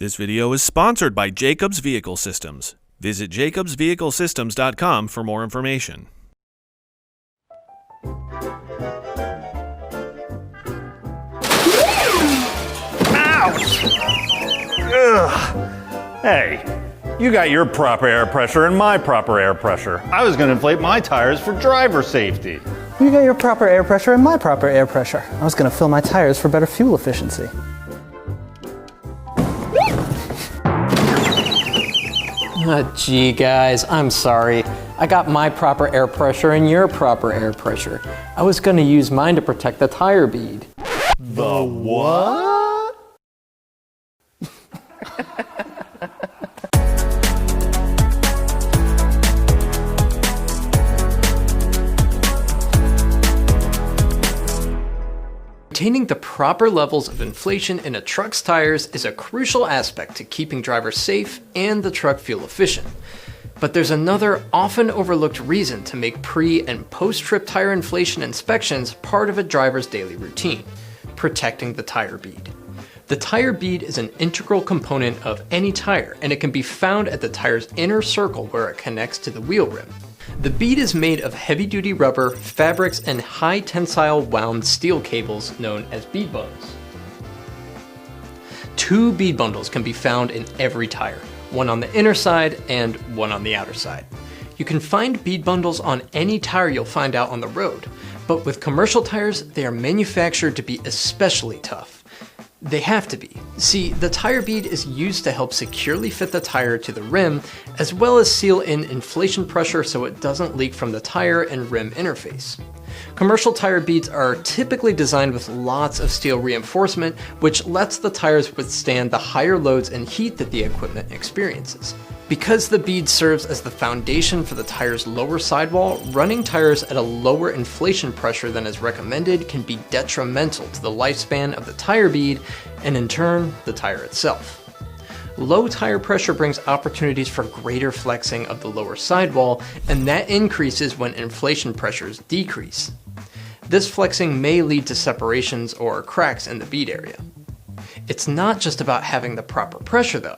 This video is sponsored by Jacobs Vehicle Systems. Visit jacobsvehiclesystems.com for more information. Ouch! Ugh. Hey, you got your proper air pressure and my proper air pressure. I was going to inflate my tires for driver safety. You got your proper air pressure and my proper air pressure. I was going to fill my tires for better fuel efficiency. Gee guys, I'm sorry. I got my proper air pressure and your proper air pressure. I was going to use mine to protect the tire bead. The what? Maintaining the proper levels of inflation in a truck's tires is a crucial aspect to keeping drivers safe and the truck fuel efficient. But there's another often overlooked reason to make pre- and post-trip tire inflation inspections part of a driver's daily routine: protecting the tire bead. The tire bead is an integral component of any tire, and it can be found at the tire's inner circle where it connects to the wheel rim. The bead is made of heavy-duty rubber, fabrics, and high-tensile wound steel cables known as bead bundles. 2 bead bundles can be found in every tire, one on the inner side and one on the outer side. You can find bead bundles on any tire you'll find out on the road, but with commercial tires, they are manufactured to be especially tough. They have to be. See, the tire bead is used to help securely fit the tire to the rim, as well as seal in inflation pressure so it doesn't leak from the tire and rim interface. Commercial tire beads are typically designed with lots of steel reinforcement, which lets the tires withstand the higher loads and heat that the equipment experiences. Because the bead serves as the foundation for the tire's lower sidewall, running tires at a lower inflation pressure than is recommended can be detrimental to the lifespan of the tire bead and in turn, the tire itself. Low tire pressure brings opportunities for greater flexing of the lower sidewall, and that increases when inflation pressures decrease. This flexing may lead to separations or cracks in the bead area. It's not just about having the proper pressure though.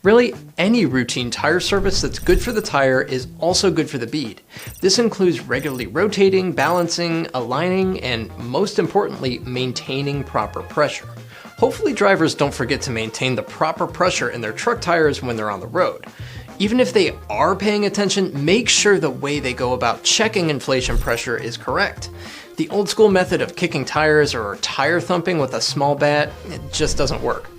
Really, any routine tire service that's good for the tire is also good for the bead. This includes regularly rotating, balancing, aligning, and most importantly, maintaining proper pressure. Hopefully drivers don't forget to maintain the proper pressure in their truck tires when they're on the road. Even if they are paying attention, make sure the way they go about checking inflation pressure is correct. The old school method of kicking tires or tire thumping with a small bat, it just doesn't work.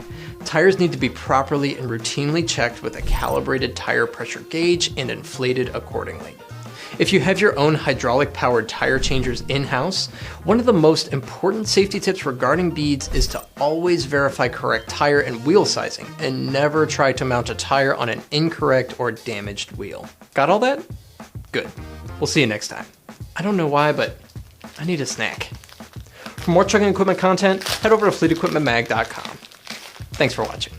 Tires need to be properly and routinely checked with a calibrated tire pressure gauge and inflated accordingly. If you have your own hydraulic-powered tire changers in-house, one of the most important safety tips regarding beads is to always verify correct tire and wheel sizing, and never try to mount a tire on an incorrect or damaged wheel. Got all that? Good. We'll see you next time. I don't know why, but I need a snack. For more trucking equipment content, head over to fleetequipmentmag.com. Thanks for watching.